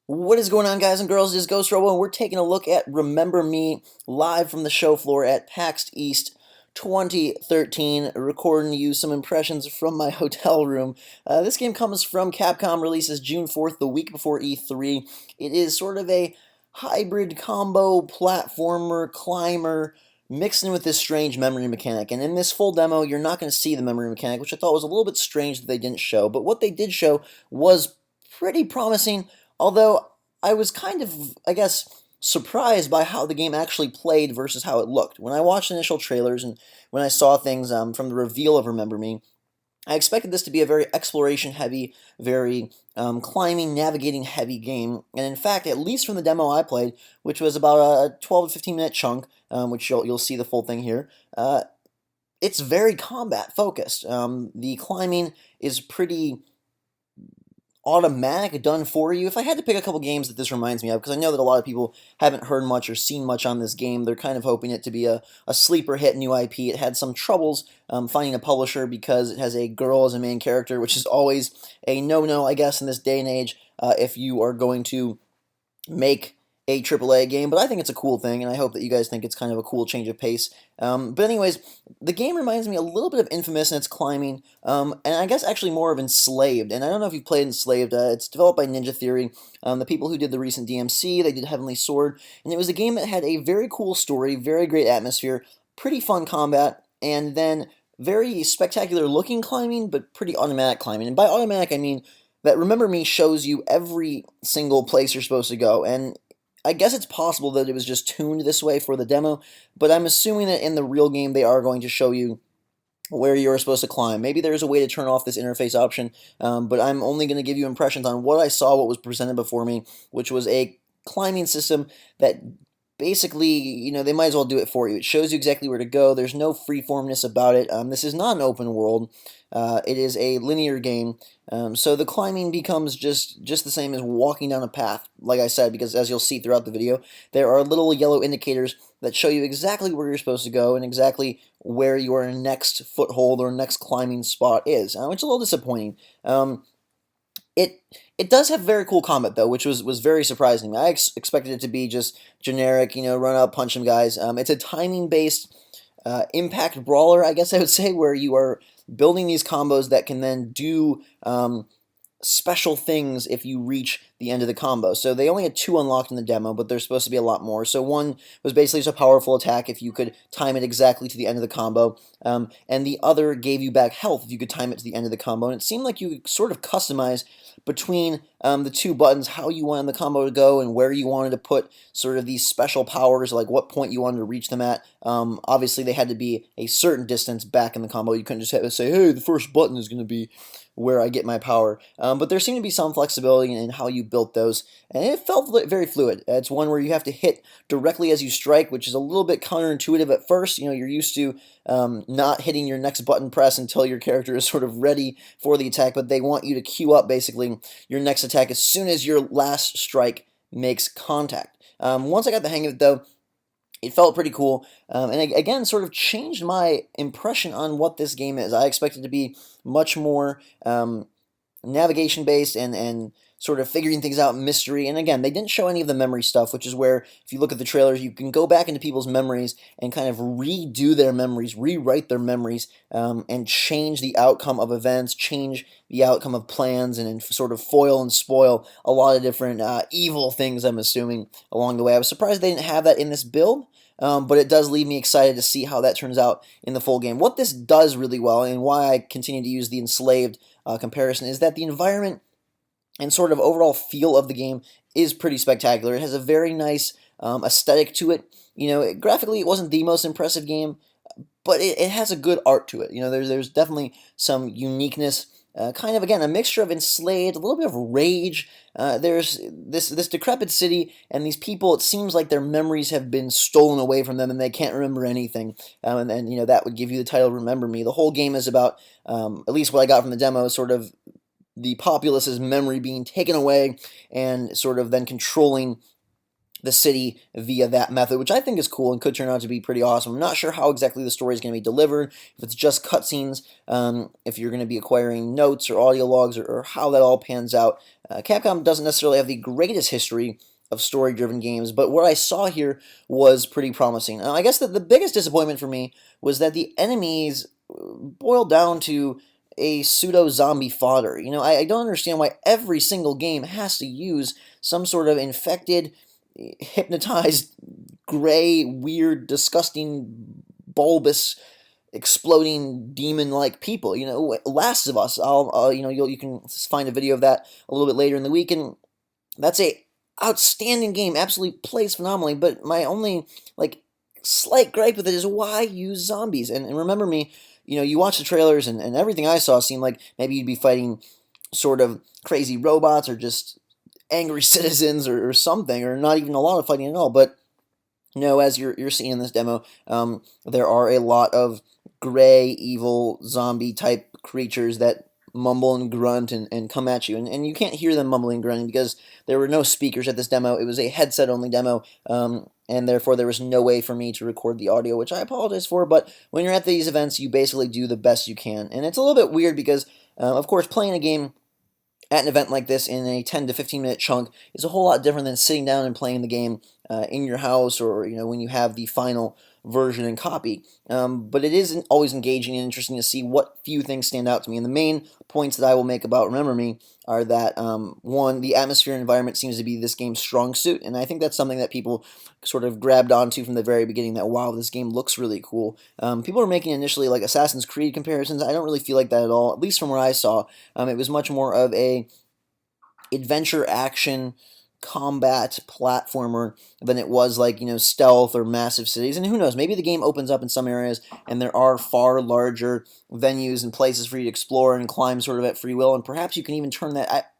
What is going on, guys and girls? It is GhostRobo, and we're taking a look at Remember Me live from the show floor at PAX East 2013, recording you some impressions from my hotel room. This game comes from Capcom, releases June 4th, the week before E3. It is sort of a hybrid combo platformer, climber, mixed in with this strange memory mechanic. And in this full demo, you're not going to see the memory mechanic, which I thought was a little bit strange that they didn't show. But what they did show was pretty promising. Although I was kind of, I guess, surprised by how the game actually played versus how it looked. When I watched initial trailers and when I saw things from the reveal of Remember Me, I expected this to be a very exploration heavy, very climbing, navigating heavy game. And in fact, at least from the demo I played, which was about a 12 to 15 minute chunk, which you'll see the full thing here, it's very combat focused. The climbing is pretty automatic, done for you. If I had to pick a couple games that this reminds me of, because I know that a lot of people haven't heard much or seen much on this game, they're kind of hoping it to be a sleeper hit new IP. It had some troubles finding a publisher because it has a girl as a main character, which is always a no-no, I guess, in this day and age, if you are going to make a AAA game, but I think it's a cool thing, and I hope that you guys think it's kind of a cool change of pace. But anyways, the game reminds me a little bit of Infamous in its climbing, and I guess actually more of Enslaved. And I don't know if you've played Enslaved. It's developed by Ninja Theory, the people who did the recent DMC. They did Heavenly Sword, and it was a game that had a very cool story, very great atmosphere, pretty fun combat, and then very spectacular looking climbing, but pretty automatic climbing. And by automatic, I mean that Remember Me shows you every single place you're supposed to go, and I guess it's possible that it was just tuned this way for the demo, but I'm assuming that in the real game they are going to show you where you're supposed to climb. Maybe there's a way to turn off this interface option, but I'm only going to give you impressions on what I saw, what was presented before me, which was a climbing system that basically, they might as well do it for you. It shows you exactly where to go. There's no freeformness about it. This is not an open world. It is a linear game. So the climbing becomes just the same as walking down a path, like I said, because as you'll see throughout the video, there are little yellow indicators that show you exactly where you're supposed to go and exactly where your next foothold or next climbing spot is, which is a little disappointing. It does have very cool combat though, which was very surprising. I expected it to be just generic, run up, punch some guys. It's a timing based impact brawler, I guess I would say, where you are building these combos that can then do special things if you reach the end of the combo. So they only had 2 unlocked in the demo, but there's supposed to be a lot more. So one was basically just a powerful attack if you could time it exactly to the end of the combo, and the other gave you back health if you could time it to the end of the combo. And it seemed like you could sort of customize between the 2 buttons how you wanted the combo to go and where you wanted to put sort of these special powers, like what point you wanted to reach them at. Obviously, they had to be a certain distance back in the combo. You couldn't just have to say, hey, the first button is going to be where I get my power. But there seemed to be some flexibility in how you built those, and it felt very fluid. It's one where you have to hit directly as you strike, which is a little bit counterintuitive at first. You're used to not hitting your next button press until your character is sort of ready for the attack, but they want you to queue up basically your next attack as soon as your last strike makes contact. Once I got the hang of it, though, it felt pretty cool, and again, sort of changed my impression on what this game is. I expected it to be much more navigation-based and sort of figuring things out, mystery. And again, they didn't show any of the memory stuff, which is where, if you look at the trailers, you can go back into people's memories and kind of redo their memories, rewrite their memories, and change the outcome of events, change the outcome of plans, and sort of foil and spoil a lot of different evil things, I'm assuming, along the way. I was surprised they didn't have that in this build, but it does leave me excited to see how that turns out in the full game. What this does really well, and why I continue to use the Enslaved comparison, is that the environment and sort of overall feel of the game is pretty spectacular. It has a very nice aesthetic to it. Graphically, it wasn't the most impressive game, but it has a good art to it. There's definitely some uniqueness. Kind of, again, a mixture of Enslaved, a little bit of Rage. There's this decrepit city, and these people, it seems like their memories have been stolen away from them, and they can't remember anything. And that would give you the title Remember Me. The whole game is about, at least what I got from the demo, sort of the populace's memory being taken away and sort of then controlling the city via that method, which I think is cool and could turn out to be pretty awesome. I'm not sure how exactly the story is going to be delivered, if it's just cutscenes, if you're going to be acquiring notes or audio logs, or how that all pans out. Capcom doesn't necessarily have the greatest history of story-driven games, but what I saw here was pretty promising. I guess that the biggest disappointment for me was that the enemies boiled down to a pseudo-zombie fodder. I don't understand why every single game has to use some sort of infected, hypnotized, gray, weird, disgusting, bulbous, exploding demon-like people. Last of Us. You can find a video of that a little bit later in the week, and that's a outstanding game. Absolutely plays phenomenally. But my only slight gripe with it is why use zombies? And remember me. You watch the trailers, and everything I saw seemed like maybe you'd be fighting sort of crazy robots or just angry citizens or something, or not even a lot of fighting at all. But no, as you're seeing in this demo, there are a lot of gray, evil, zombie type creatures that mumble and grunt and come at you. And you can't hear them mumbling and grunting because there were no speakers at this demo. It was a headset only demo, and therefore there was no way for me to record the audio, which I apologize for. But when you're at these events, you basically do the best you can. And it's a little bit weird because, of course, playing a game at an event like this in a 10 to 15 minute chunk is a whole lot different than sitting down and playing the game in your house, or when you have the final version and copy. But it is always engaging and interesting to see what few things stand out to me. And the main points that I will make about Remember Me are that, one, the atmosphere and environment seems to be this game's strong suit, and I think that's something that people sort of grabbed onto from the very beginning, that, wow, this game looks really cool. People are making initially Assassin's Creed comparisons. I don't really feel like that at all, at least from what I saw. It was much more of a adventure action combat platformer than it was stealth or massive cities. And who knows, maybe the game opens up in some areas and there are far larger venues and places for you to explore and climb sort of at free will, and perhaps you can even turn that.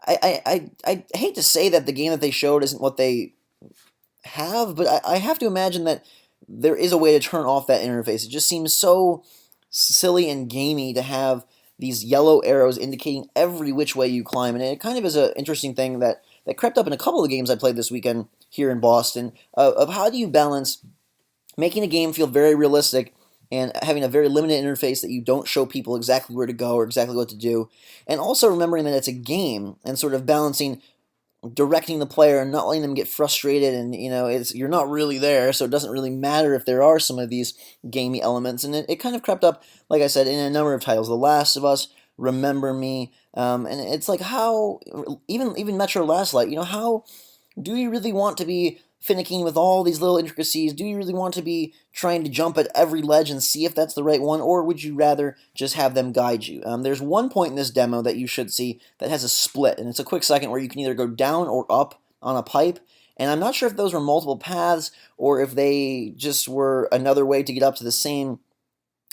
I hate to say that the game that they showed isn't what they have, but I have to imagine that there is a way to turn off that interface. It just seems so silly and gamey to have these yellow arrows indicating every which way you climb, and it kind of is an interesting thing that crept up in a couple of the games I played this weekend here in Boston, of how do you balance making a game feel very realistic and having a very limited interface that you don't show people exactly where to go or exactly what to do, and also remembering that it's a game and sort of balancing directing the player and not letting them get frustrated, and you're not really there, so it doesn't really matter if there are some of these gamey elements. And it kind of crept up, like I said, in a number of titles. The Last of Us, Remember Me, and it's like, how even Metro Last Light, how do you really want to be finicking with all these little intricacies? Do you really want to be trying to jump at every ledge and see if that's the right one, or would you rather just have them guide you? There's one point in this demo that you should see that has a split, and it's a quick second where you can either go down or up on a pipe, and I'm not sure if those were multiple paths or if they just were another way to get up to the same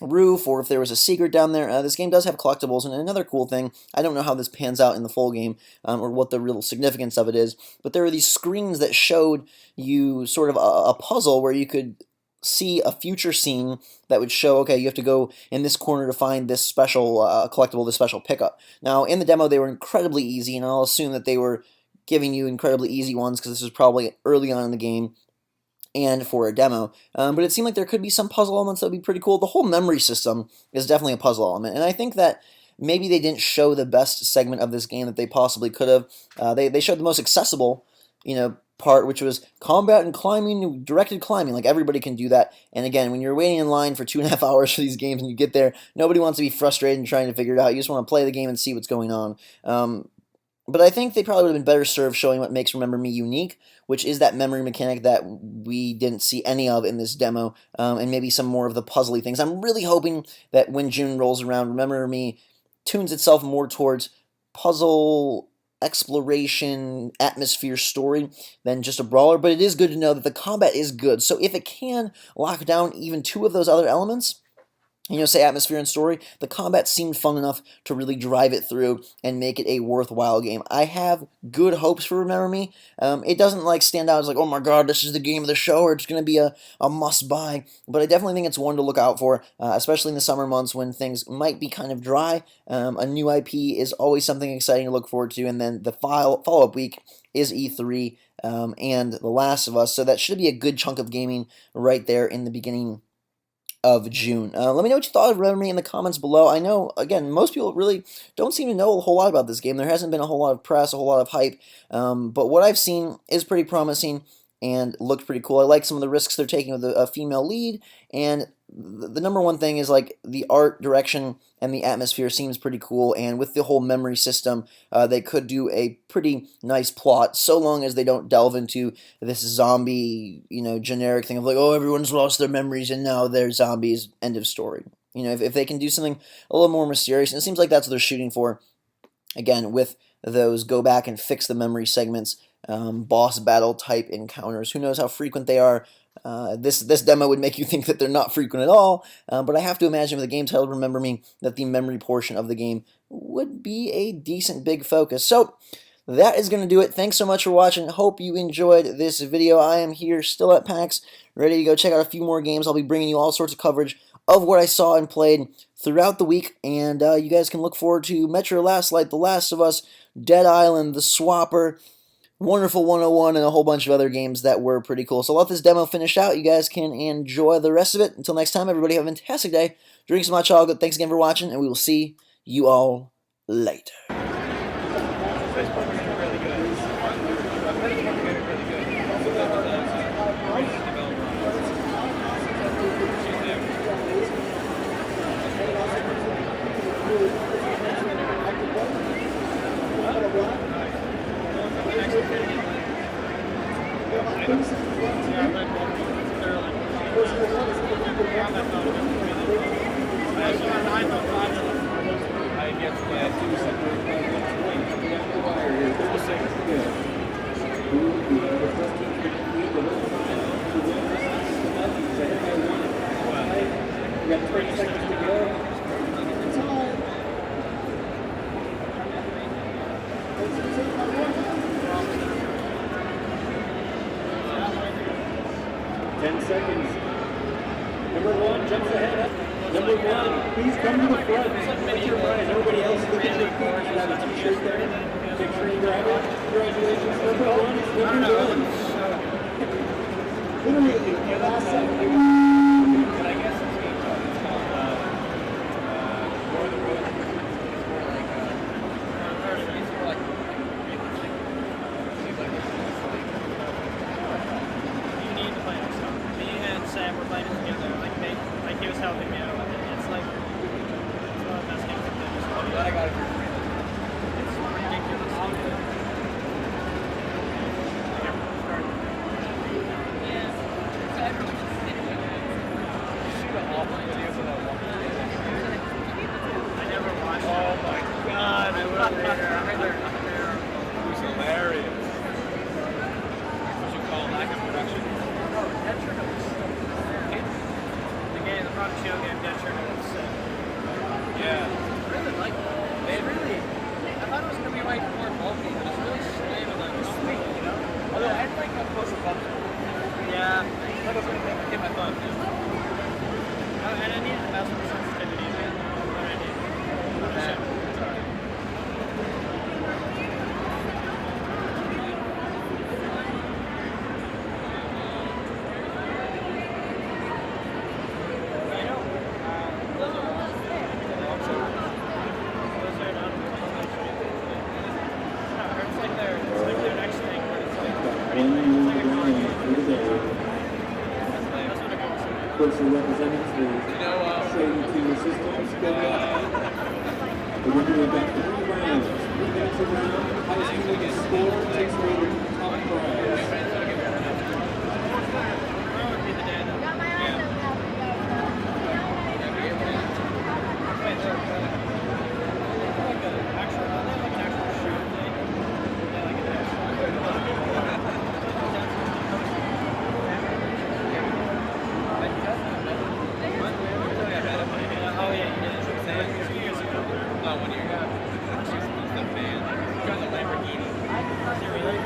roof, or if there was a secret down there. This game does have collectibles, and another cool thing, I don't know how this pans out in the full game, or what the real significance of it is, but there are these screens that showed you sort of a puzzle where you could see a future scene that would show, okay, you have to go in this corner to find this special collectible, this special pickup. Now, in the demo, they were incredibly easy, and I'll assume that they were giving you incredibly easy ones because this was probably early on in the game and for a demo, but it seemed like there could be some puzzle elements that would be pretty cool. The whole memory system is definitely a puzzle element, and I think that maybe they didn't show the best segment of this game that they possibly could have. They showed the most accessible, part, which was combat and climbing, directed climbing. Like, everybody can do that. And again, when you're waiting in line for 2.5 hours for these games and you get there, nobody wants to be frustrated and trying to figure it out. You just want to play the game and see what's going on. But I think they probably would have been better served showing what makes Remember Me unique, which is that memory mechanic that we didn't see any of in this demo, and maybe some more of the puzzly things. I'm really hoping that when June rolls around, Remember Me tunes itself more towards puzzle, exploration, atmosphere, story than just a brawler, but it is good to know that the combat is good. So if it can lock down even two of those other elements, say atmosphere and story, the combat seemed fun enough to really drive it through and make it a worthwhile game. I have good hopes for Remember Me. It doesn't stand out as oh my god, this is the game of the show, or it's going to be a must-buy, but I definitely think it's one to look out for, especially in the summer months when things might be kind of dry. A new IP is always something exciting to look forward to, and then the follow-up week is E3 and The Last of Us. So that should be a good chunk of gaming right there in the beginning of June. Let me know what you thought of Remedy in the comments below. I know, again, most people really don't seem to know a whole lot about this game. There hasn't been a whole lot of press, a whole lot of hype, but what I've seen is pretty promising and looked pretty cool. I like some of the risks they're taking with a female lead, and the number one thing is like the art direction and the atmosphere seems pretty cool, and with the whole memory system, they could do a pretty nice plot, so long as they don't delve into this zombie, generic thing of like, oh, everyone's lost their memories and now they're zombies, end of story. If they can do something a little more mysterious, and it seems like that's what they're shooting for, again, with those go back and fix the memory segments, boss battle type encounters. Who knows how frequent they are? This demo would make you think that they're not frequent at all, but I have to imagine with the game title Remember Me that the memory portion of the game would be a decent big focus. So that is going to do it. Thanks so much for watching. Hope you enjoyed this video. I am here still at PAX, ready to go check out a few more games. I'll be bringing you all sorts of coverage of what I saw and played throughout the week, and you guys can look forward to Metro Last Light, The Last of Us, Dead Island, The Swapper, Wonderful 101, and a whole bunch of other games that were pretty cool. So I'll let this demo finish out. You guys can enjoy the rest of it. Until next time, everybody have a fantastic day. Drink some hot chocolate. Thanks again for watching, and we will see you all later. 10 seconds. Number 1 jumps ahead. Number 1, please come to the front. Put your prize. Everybody else is looking at their feet. You have a t-shirt there. Make sure you grab it. Congratulations. Number 1 is number 1. Literally, last second. Sam were playing it together, like he was helping me out with it. It's like, it's one of the best games I've done. Glad I got it for free. It's ridiculous. I never watched it. Oh my god, I was there. It was hilarious. What you call lack of production? That Chernobyl. The show game Dead Chernobyl was sick. Yeah. I really like it. I thought it was going to be like more bulky, but it's really slim and like sweet, Although I'd like a closer bump. Yeah. That was going to get my thumb. And I needed the mouse for sensitivity, man. What I need. Person representatives will show you to your systems. We're doing back 3 rounds. 3 minutes a round. Highest unit score takes away the top prize. When you got the van, you got the Lamborghini. Really?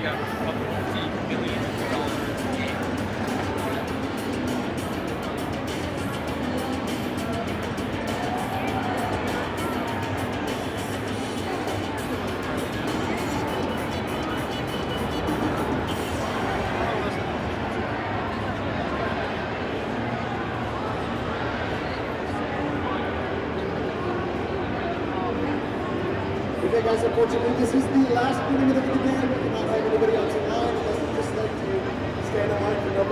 out a couple $50 million game. Okay, guys, unfortunately, this is the last